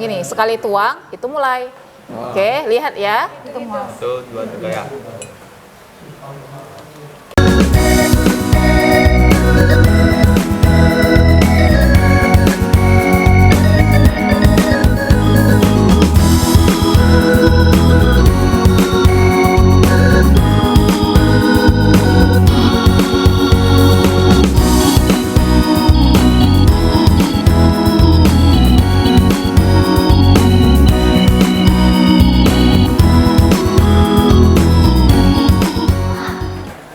gini, sekali tuang itu mulai. Oke, lihat ya. 1, 2, 3 ya.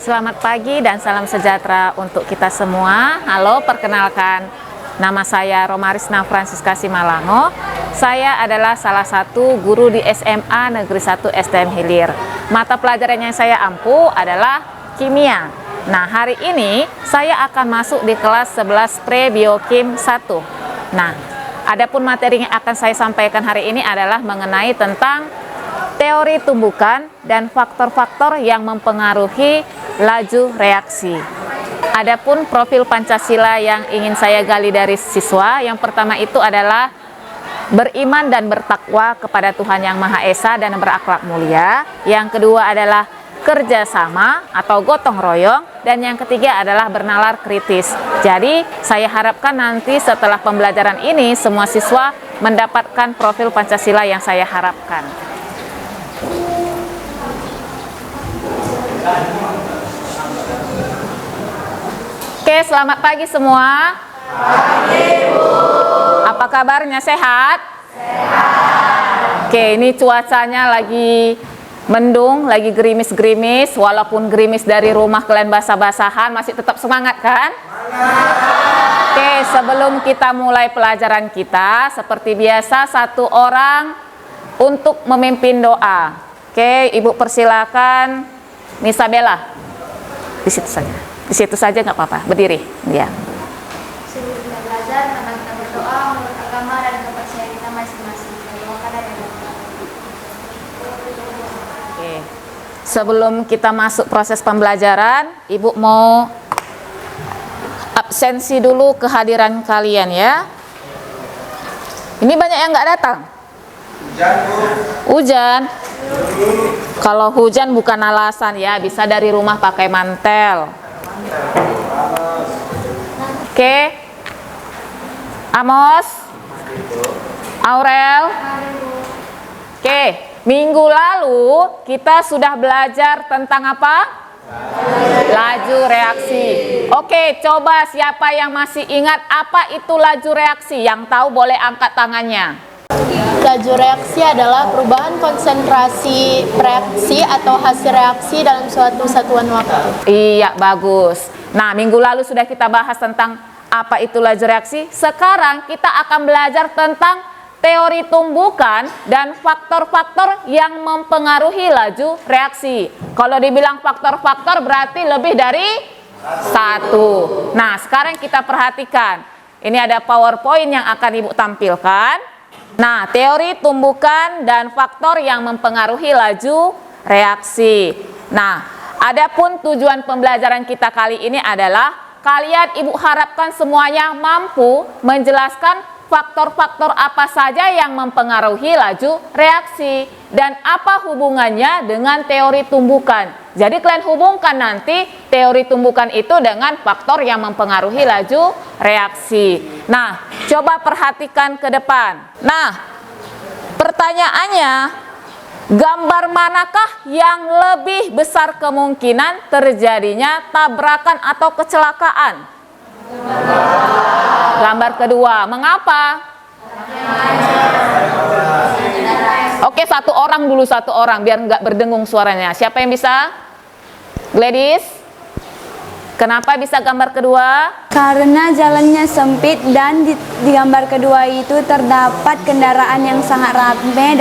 Selamat pagi dan salam sejahtera untuk kita semua. Halo, perkenalkan, nama saya Romarisna Francisca Simalango. Saya adalah salah satu guru di SMA Negeri 1 STM Hilir. Mata pelajaran yang saya ampu adalah kimia. Nah, hari ini saya akan masuk di kelas 11 Pre-Biokim 1. Nah, adapun materi yang akan saya sampaikan hari ini adalah mengenai tentang teori tumbukan dan faktor-faktor yang mempengaruhi laju reaksi. Adapun profil Pancasila yang ingin saya gali dari siswa, yang pertama itu adalah beriman dan bertakwa kepada Tuhan Yang Maha Esa dan berakhlak mulia. Yang kedua adalah kerjasama atau gotong royong. Dan yang ketiga adalah bernalar kritis. Jadi saya harapkan nanti setelah pembelajaran ini semua siswa mendapatkan profil Pancasila yang saya harapkan. Oke, selamat pagi semua. Pagi, Bu. Apa kabarnya, sehat? Sehat. Oke, ini cuacanya lagi mendung, lagi gerimis-gerimis. Walaupun gerimis dari rumah kalian basah-basahan, masih tetap semangat kan? Semangat. Oke, sebelum kita mulai pelajaran kita, seperti biasa satu orang untuk memimpin doa. Oke, Ibu persilakan Nisa Bella. Di situ saja. Di situ saja nggak apa-apa, berdiri. Ya. Sebelum kita belajar, mari kita berdoa menurut agama dan kepercayaan kita masing-masing. Oke. Sebelum kita masuk proses pembelajaran, Ibu mau absensi dulu kehadiran kalian ya. Ini banyak yang nggak datang. Hujan. Kalau hujan bukan alasan ya, bisa dari rumah pakai mantel. Oke. Amos, Aurel. Oke, minggu lalu kita sudah belajar tentang apa? Laju reaksi. Oke, coba siapa yang masih ingat apa itu laju reaksi? Yang tahu boleh angkat tangannya. Laju reaksi adalah perubahan konsentrasi reaksi atau hasil reaksi dalam suatu satuan waktu. Iya, bagus. Nah, minggu lalu sudah kita bahas tentang apa itu laju reaksi. Sekarang kita akan belajar tentang teori tumbukan dan faktor-faktor yang mempengaruhi laju reaksi. Kalau dibilang faktor-faktor berarti lebih dari satu. Nah, sekarang kita perhatikan. Ini ada PowerPoint yang akan Ibu tampilkan. Nah, teori tumbukan dan faktor yang mempengaruhi laju reaksi. Nah, adapun tujuan pembelajaran kita kali ini adalah kalian Ibu harapkan semuanya mampu menjelaskan faktor-faktor apa saja yang mempengaruhi laju reaksi dan apa hubungannya dengan teori tumbukan. Jadi kalian hubungkan nanti teori tumbukan itu dengan faktor yang mempengaruhi laju reaksi. Nah, coba perhatikan ke depan. Nah, pertanyaannya, gambar manakah yang lebih besar kemungkinan terjadinya tabrakan atau kecelakaan? Gambar kedua. Mengapa? Oke, satu orang dulu, satu orang biar nggak berdengung suaranya. Siapa yang bisa? Gladys? Kenapa bisa gambar kedua? Karena jalannya sempit dan di gambar kedua itu terdapat kendaraan yang sangat ramai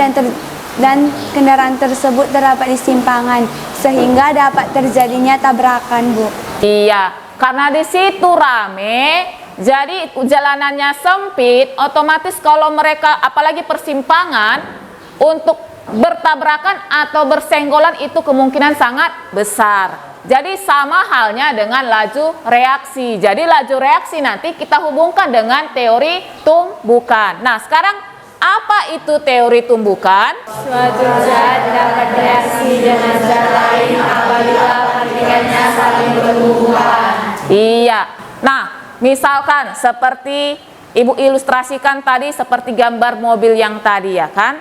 dan kendaraan tersebut terdapat di simpangan sehingga dapat terjadinya tabrakan, Bu. Iya, karena di situ rame, jadi jalanannya sempit, otomatis kalau mereka apalagi persimpangan untuk bertabrakan atau bersenggolan itu kemungkinan sangat besar. Jadi sama halnya dengan laju reaksi. Jadi laju reaksi nanti kita hubungkan dengan teori tumbukan. Nah, sekarang apa itu teori tumbukan? Suatu zat dapat bereaksi dengan zat lain apabila partikelnya saling berhubungan. Iya. Nah, misalkan seperti Ibu ilustrasikan tadi seperti gambar mobil yang tadi ya kan.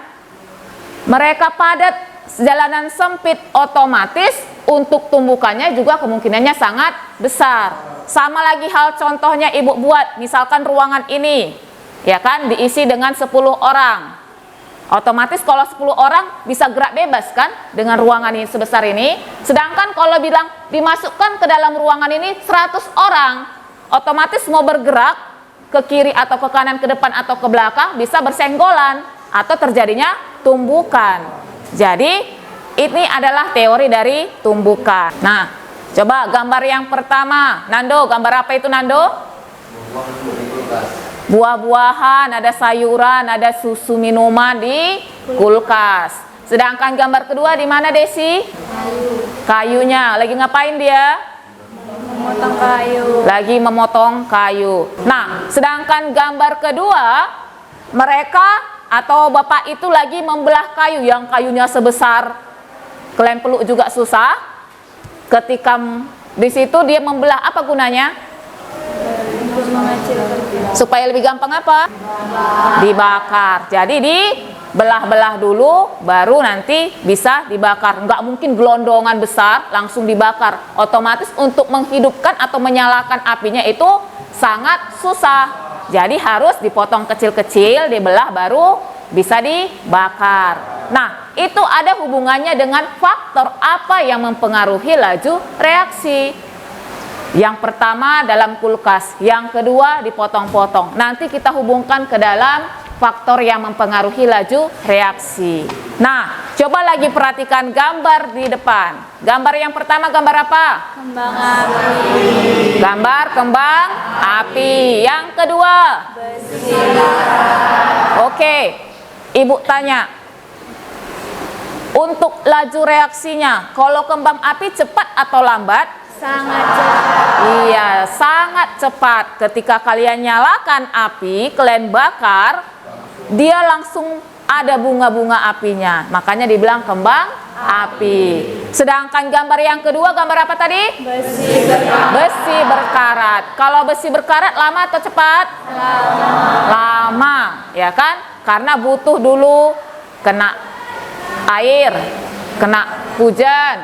Mereka padat, jalanan sempit, otomatis untuk tumbukannya juga kemungkinannya sangat besar. Sama lagi hal contohnya Ibu buat, misalkan ruangan ini ya kan diisi dengan 10 orang. Otomatis kalau 10 orang bisa gerak bebas kan dengan ruangan ini sebesar ini. Sedangkan kalau bilang dimasukkan ke dalam ruangan ini 100 orang, otomatis mau bergerak ke kiri atau ke kanan, ke depan atau ke belakang bisa bersenggolan atau terjadinya tumbukan. Jadi ini adalah teori dari tumbukan. Nah, coba gambar yang pertama, Nando, gambar apa itu Nando? Buah-buahan, ada sayuran, ada susu minuman di kulkas. Sedangkan gambar kedua di mana Desi? Kayunya, lagi ngapain dia? Memotong kayu. Lagi memotong kayu. Nah, sedangkan gambar kedua, mereka atau bapak itu lagi membelah kayu yang kayunya sebesar kelem peluk juga susah. Ketika di situ dia membelah, apa gunanya? Untuk mengecilkan. Supaya lebih gampang apa? Dibakar. Jadi dibelah-belah dulu, baru nanti bisa dibakar. Nggak mungkin gelondongan besar langsung dibakar. Otomatis untuk menghidupkan atau menyalakan apinya itu sangat susah. Jadi harus dipotong kecil-kecil, dibelah baru bisa dibakar. Nah, itu ada hubungannya dengan faktor apa yang mempengaruhi laju reaksi. Yang pertama dalam kulkas, yang kedua dipotong-potong. Nanti kita hubungkan ke dalam faktor yang mempengaruhi laju reaksi. Nah, coba lagi perhatikan gambar di depan. Gambar yang pertama gambar apa? Kembang api. Gambar kembang api. Yang kedua? Besi. Oke, Ibu tanya. Untuk laju reaksinya, kalau kembang api cepat atau lambat? Sangat cepat. Iya, sangat cepat. Ketika kalian nyalakan api, kalian bakar, dia langsung ada bunga-bunga apinya. Makanya dibilang kembang api. Sedangkan gambar yang kedua, gambar apa tadi? Besi berkarat. Besi berkarat. Kalau besi berkarat lama atau cepat? Lama. Lama, ya kan? Karena butuh dulu kena air, kena hujan,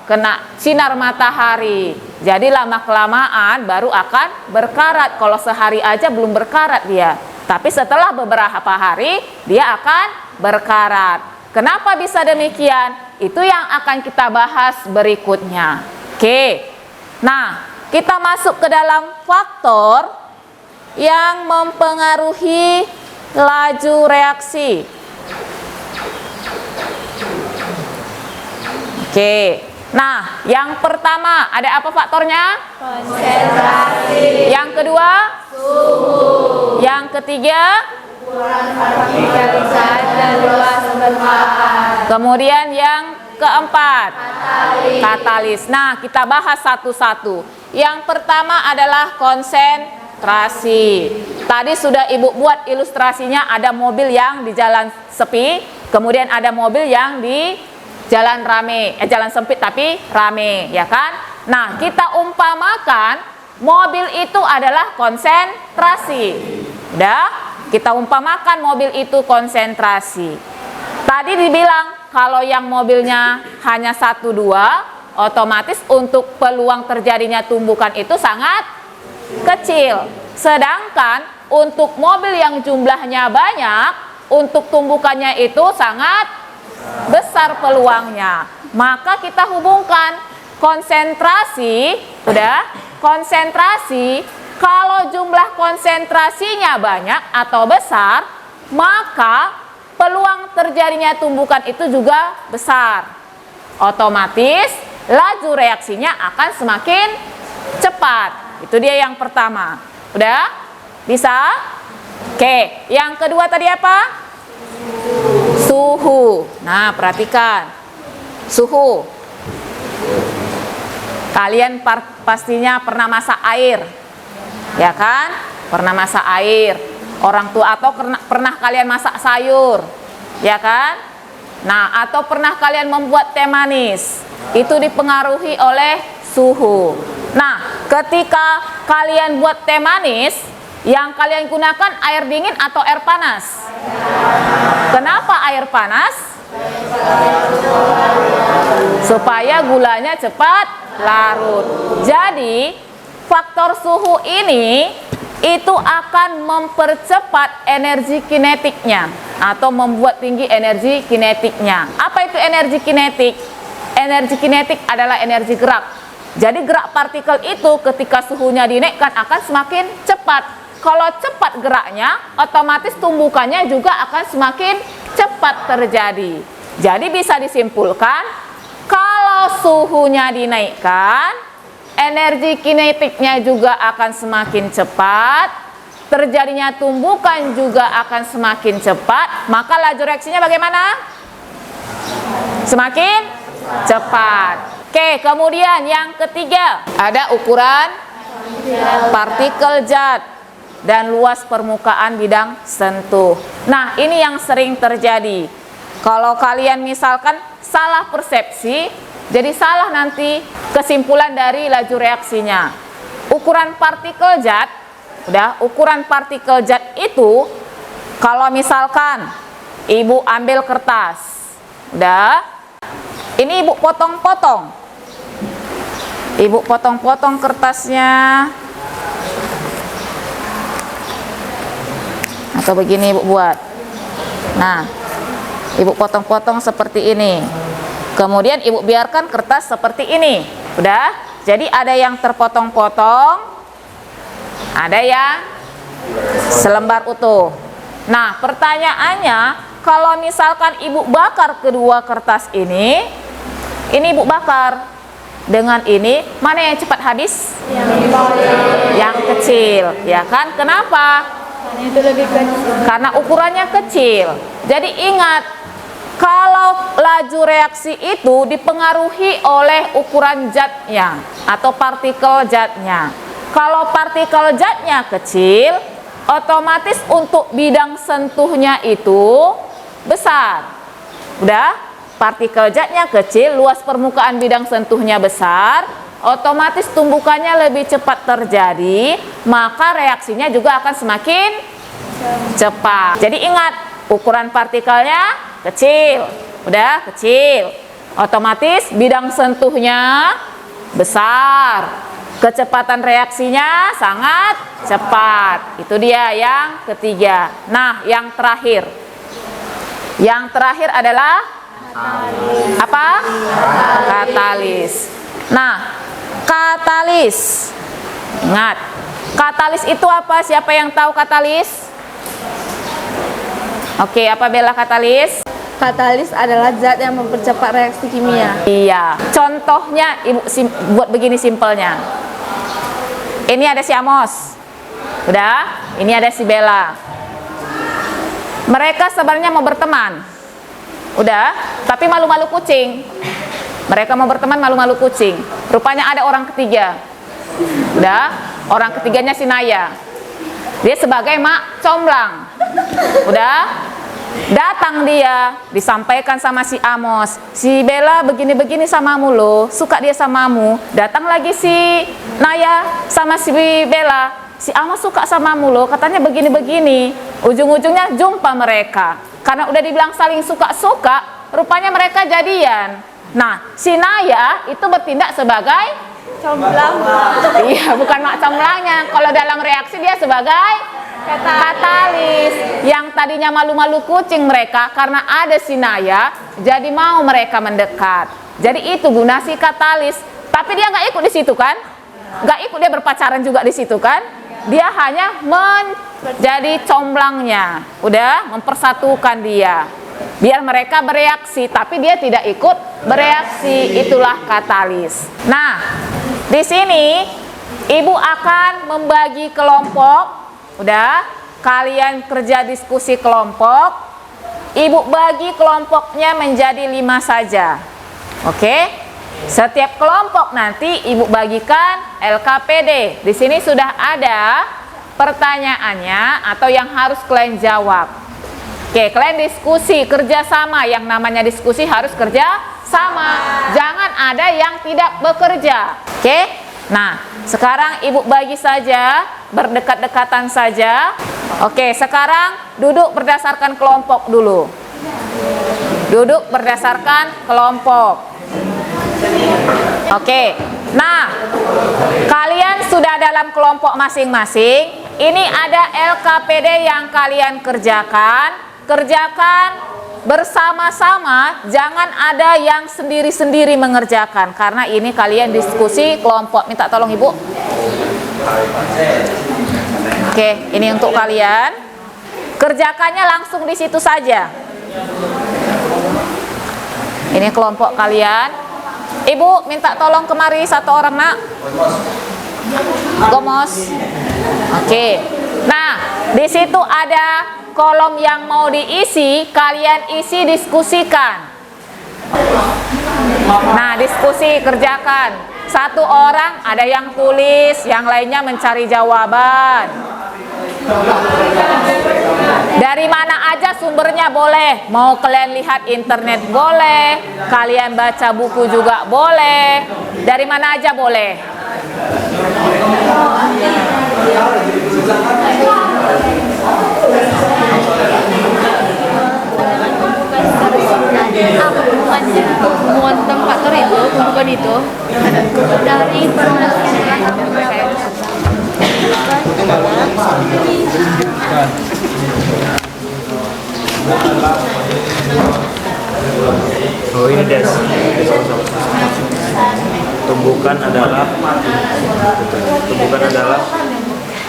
kena sinar matahari. Jadi lama-kelamaan baru akan berkarat. Kalau sehari aja belum berkarat dia. Tapi setelah beberapa hari dia akan berkarat. Kenapa bisa demikian? Itu yang akan kita bahas berikutnya. Oke. Nah, kita masuk ke dalam faktor yang mempengaruhi laju reaksi. Oke. Nah, yang pertama ada apa faktornya? Konsentrasi. Yang kedua? Suhu. Yang ketiga? Ukuran partikel zat dan luas permukaan. Kemudian yang keempat? Katalis. Katalis. Nah, kita bahas satu-satu. Yang pertama adalah konsentrasi. Tadi sudah Ibu buat ilustrasinya, ada mobil yang di jalan sepi, kemudian ada mobil yang di jalan rame, jalan sempit tapi rame, ya kan? Nah, kita umpamakan mobil itu adalah konsentrasi. Udah? Kita umpamakan mobil itu konsentrasi. Tadi dibilang kalau yang mobilnya hanya 1-2, otomatis untuk peluang terjadinya tumbukan itu sangat kecil. Sedangkan untuk mobil yang jumlahnya banyak, untuk tumbukannya itu sangat besar peluangnya. Maka kita hubungkan konsentrasi, udah, konsentrasi, kalau jumlah konsentrasinya banyak atau besar, maka peluang terjadinya tumbukan itu juga besar. Otomatis laju reaksinya akan semakin cepat. Itu dia yang pertama. Udah? Bisa? Oke, yang kedua tadi apa? Suhu. Nah, perhatikan. Suhu. Kalian pastinya pernah masak air. Ya kan? Pernah masak air. Orang tua atau pernah kalian masak sayur. ya kan? Nah, atau pernah kalian membuat teh manis, itu dipengaruhi oleh suhu. Nah, ketika kalian buat teh manis, yang kalian gunakan air dingin atau air panas? Kenapa air panas? Supaya gulanya cepat larut. Jadi, faktor suhu ini itu akan mempercepat energi kinetiknya atau membuat tinggi energi kinetiknya. Apa itu energi kinetik? Energi kinetik adalah energi gerak. Jadi gerak partikel itu ketika suhunya dinaikkan akan semakin cepat. Kalau cepat geraknya, otomatis tumbukannya juga akan semakin cepat terjadi. Jadi bisa disimpulkan, kalau suhunya dinaikkan, energi kinetiknya juga akan semakin cepat, terjadinya tumbukan juga akan semakin cepat, maka laju reaksinya bagaimana? Semakin cepat. Oke, kemudian yang ketiga, ada ukuran partikel zat dan luas permukaan bidang sentuh. Nah, ini yang sering terjadi. Kalau kalian misalkan salah persepsi, jadi salah nanti kesimpulan dari laju reaksinya. Ukuran partikel zat, ukuran partikel zat itu, kalau misalkan ibu ambil kertas, ini ibu potong-potong. Ibu potong-potong kertasnya. Atau begini ibu buat. Nah, ibu potong-potong seperti ini. Kemudian ibu biarkan kertas seperti ini. Udah? Jadi ada yang terpotong-potong, ada yang selembar utuh. Nah, pertanyaannya, kalau misalkan ibu bakar kedua kertas ini ibu bakar dengan ini, mana yang cepat habis? Yang kecil, ya kan? Kenapa? Itu lebih kecil. Karena ukurannya kecil. Jadi ingat, kalau laju reaksi itu dipengaruhi oleh ukuran zatnya atau partikel zatnya. Kalau partikel zatnya kecil, otomatis untuk bidang sentuhnya itu besar. Udah? Partikel zatnya kecil, luas permukaan bidang sentuhnya besar, otomatis tumbukannya lebih cepat terjadi, maka reaksinya juga akan semakin cepat. Jadi ingat, ukuran partikelnya kecil, udah kecil, otomatis bidang sentuhnya besar, kecepatan reaksinya sangat cepat. Itu dia yang ketiga. Nah, yang terakhir adalah apa? Katalis. Nah, katalis. Ingat, katalis itu apa? Siapa yang tahu katalis? Oke, apa Bella katalis? Katalis adalah zat yang mempercepat reaksi kimia. Iya. Contohnya ibu buat begini simpelnya. Ini ada si Amos. Udah? Ini ada si Bella. Mereka sebenarnya mau berteman. Udah, tapi malu-malu kucing. Mereka mau berteman malu-malu kucing. Rupanya ada orang ketiga. Udah, orang ketiganya si Naya. Dia sebagai mak comblang. Udah, datang dia, disampaikan sama si Amos. Si Bella begini-begini samamu loh, suka dia samamu. Datang lagi si Naya sama si Bella. Si Amos suka samamu loh, katanya begini-begini. Ujung-ujungnya jumpa mereka. Karena udah dibilang saling suka-suka, rupanya mereka jadian. Nah, si Naya itu bertindak sebagai Comblang. iya, bukan mak comblangnya. Kalau dalam reaksi dia sebagai katalis. Yang tadinya malu-malu kucing mereka, karena ada si Naya, jadi mau mereka mendekat. Jadi itu guna si katalis. Tapi dia nggak ikut di situ kan? Nggak ikut, dia berpacaran juga di situ kan? Dia hanya menjadi comblangnya, udah mempersatukan dia, biar mereka bereaksi, tapi dia tidak ikut bereaksi. Itulah katalis. Nah, di sini ibu akan membagi kelompok, udah kalian kerja diskusi kelompok. Ibu bagi kelompoknya menjadi 5 saja, oke? Setiap kelompok nanti ibu bagikan LKPD. Di sini sudah ada pertanyaannya atau yang harus kalian jawab. Oke, kalian diskusi, kerjasama. Yang namanya diskusi harus kerja sama. Jangan ada yang tidak bekerja. Oke? Nah, sekarang Ibu bagi saja, berdekat-dekatan saja. Oke, sekarang duduk berdasarkan kelompok dulu. Duduk berdasarkan kelompok. Oke. Nah, kalian sudah dalam kelompok masing-masing. Ini ada LKPD yang kalian kerjakan. Kerjakan bersama-sama, jangan ada yang sendiri-sendiri mengerjakan, karena ini kalian diskusi kelompok. Minta tolong Ibu. Oke, ini untuk kalian. Kerjakannya langsung di situ saja. Ini kelompok kalian. Ibu minta tolong kemari satu orang, Nak. Gomos. Oke. Nah, di situ ada kolom yang mau diisi, kalian isi, diskusikan. Nah, diskusi, kerjakan. Satu orang ada yang tulis, yang lainnya mencari jawaban. Dari mana aja sumbernya boleh. Mau kalian lihat internet boleh, kalian baca buku juga boleh. Dari mana aja boleh. Hubungan tentang faktor itu, bukan itu dari informasi Oh, ini Des. Tumbukan adalah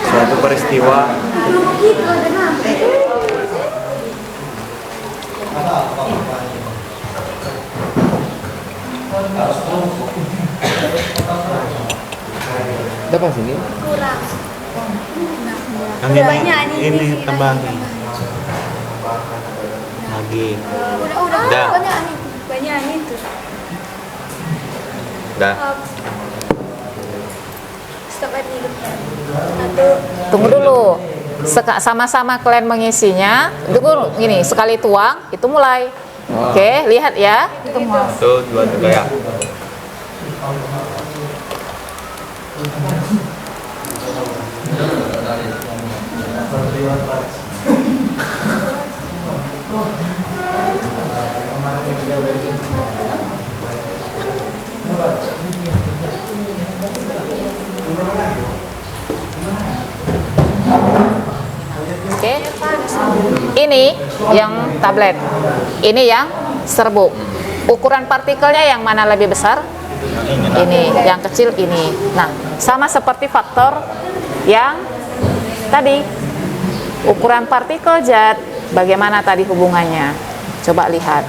suatu peristiwa Depan sini. yang ini tambahin lagi. Udah. banyak itu. Udah. Stop dulu. Tunggu dulu. Sama-sama kalian mengisinya. Tunggu gini, sekali tuang, itu mulai. Oke, lihat ya. 1, 2, 3 ya. Oke. Ini yang tablet. Ini yang serbuk. Ukuran partikelnya yang mana lebih besar? Ini, yang kecil ini. Nah, sama seperti faktor yang tadi. Ukuran partikel zat, bagaimana tadi hubungannya? Coba lihat.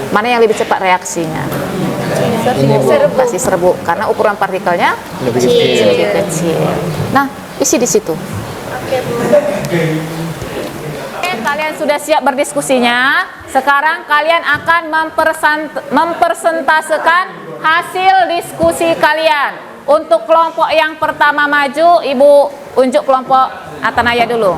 Mana yang lebih cepat reaksinya? Serbuk. Pasti serbuk, karena ukuran partikelnya lebih kecil. Nah, isi di situ. Oke, kalian sudah siap berdiskusinya. Sekarang kalian akan mempresentasekan hasil diskusi kalian. Untuk kelompok yang pertama maju, Ibu unjuk kelompok Atanaya dulu.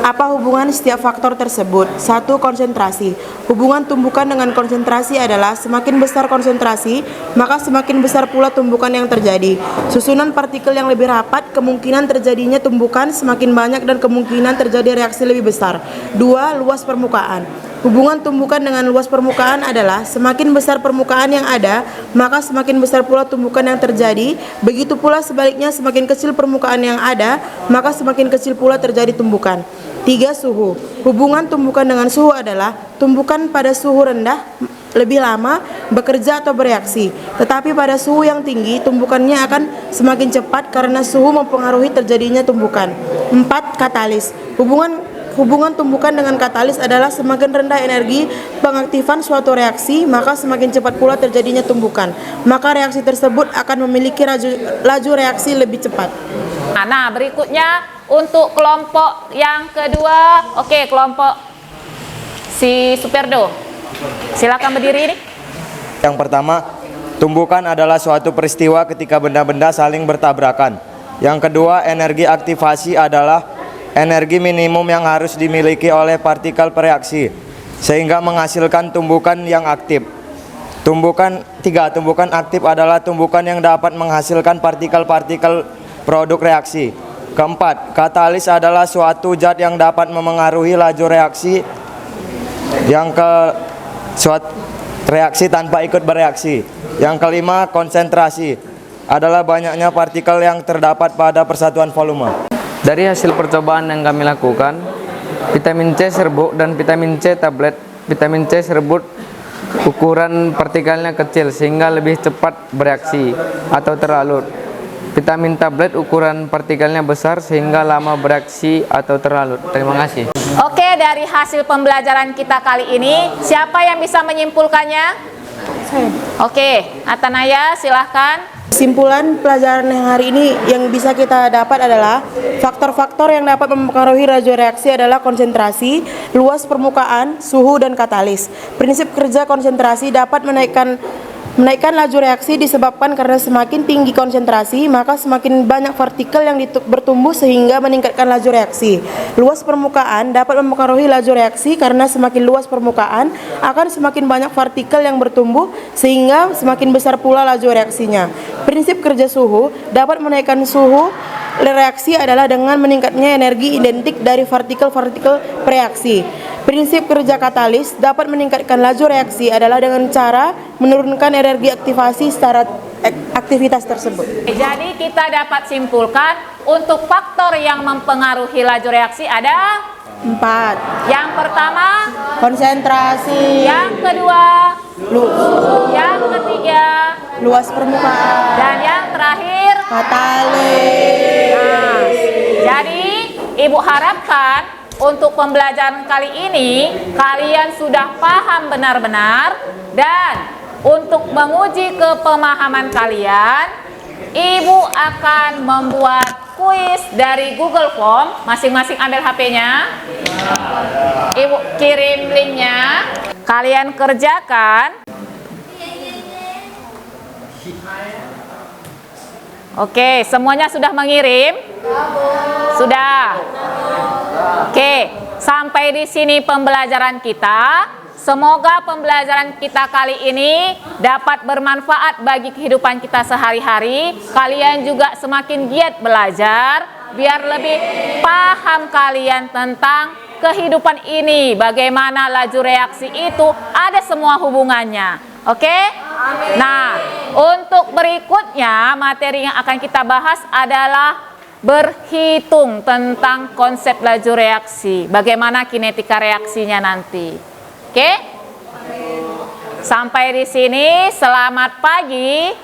Apa hubungan setiap faktor tersebut? 1. Konsentrasi. Hubungan tumbukan dengan konsentrasi adalah semakin besar konsentrasi, maka semakin besar pula tumbukan yang terjadi. Susunan partikel yang lebih rapat, kemungkinan terjadinya tumbukan semakin banyak dan kemungkinan terjadi reaksi lebih besar. 2. Luas permukaan. Hubungan tumbukan dengan luas permukaan adalah semakin besar permukaan yang ada, maka semakin besar pula tumbukan yang terjadi. Begitu pula sebaliknya, semakin kecil permukaan yang ada, maka semakin kecil pula terjadi tumbukan. 3. Suhu. Hubungan tumbukan dengan suhu adalah tumbukan pada suhu rendah lebih lama bekerja atau bereaksi, tetapi pada suhu yang tinggi tumbukannya akan semakin cepat karena suhu mempengaruhi terjadinya tumbukan. 4. Katalis. Hubungan tumbukan dengan katalis adalah semakin rendah energi pengaktifan suatu reaksi, maka semakin cepat pula terjadinya tumbukan. Maka reaksi tersebut akan memiliki laju reaksi lebih cepat. Nah, berikutnya untuk kelompok yang kedua. Oke, kelompok si Superdo. Silakan berdiri. Yang pertama, tumbukan adalah suatu peristiwa ketika benda-benda saling bertabrakan. Yang kedua, energi aktivasi adalah energi minimum yang harus dimiliki oleh partikel bereaksi sehingga menghasilkan tumbukan yang aktif. Tumbukan aktif adalah tumbukan yang dapat menghasilkan partikel-partikel produk reaksi. Keempat, katalis adalah suatu zat yang dapat memengaruhi laju reaksi reaksi tanpa ikut bereaksi. Yang kelima, konsentrasi adalah banyaknya partikel yang terdapat pada persatuan volume. Dari hasil percobaan yang kami lakukan, vitamin C serbuk dan vitamin C tablet. Vitamin C serbuk ukuran partikelnya kecil sehingga lebih cepat bereaksi atau terlarut. Vitamin tablet ukuran partikelnya besar sehingga lama bereaksi atau terlarut. Terima kasih. Oke, dari hasil pembelajaran kita kali ini, siapa yang bisa menyimpulkannya? Oke, Atanaya silahkan. Kesimpulan pelajaran yang hari ini yang bisa kita dapat adalah faktor-faktor yang dapat mempengaruhi laju reaksi adalah konsentrasi, luas permukaan, suhu, dan katalis. Prinsip kerja konsentrasi dapat menaikkan laju reaksi disebabkan karena semakin tinggi konsentrasi, maka semakin banyak partikel yang bertumbuh sehingga meningkatkan laju reaksi. Luas permukaan dapat mempengaruhi laju reaksi karena semakin luas permukaan akan semakin banyak partikel yang bertumbuh sehingga semakin besar pula laju reaksinya. Prinsip kerja suhu dapat menaikkan suhu reaksi adalah dengan meningkatnya energi identik dari partikel-partikel reaksi. Prinsip kerja katalis dapat meningkatkan laju reaksi adalah dengan cara menurunkan energi aktivasi secara aktivitas tersebut. Jadi kita dapat simpulkan untuk faktor yang mempengaruhi laju reaksi ada 4. yang pertama, Konsentrasi, yang kedua, yang ketiga, luas permukaan, dan yang terakhir. katalis. Nah, jadi Ibu harapkan untuk pembelajaran kali ini kalian sudah paham benar-benar, dan untuk menguji kepemahaman kalian, Ibu akan membuat kuis dari Google Form. Masing-masing ambil HP-nya. Ibu kirim linknya. Kalian kerjakan. Oke, semuanya sudah mengirim? Sudah. Oke, sampai di sini pembelajaran kita. Semoga pembelajaran kita kali ini dapat bermanfaat bagi kehidupan kita sehari-hari. Kalian juga semakin giat belajar, biar lebih paham kalian tentang kehidupan ini. Bagaimana laju reaksi itu ada semua hubungannya. Oke? Nah, untuk berikutnya materi yang akan kita bahas adalah berhitung tentang konsep laju reaksi. Bagaimana kinetika reaksinya nanti. Oke? Sampai di sini, selamat pagi.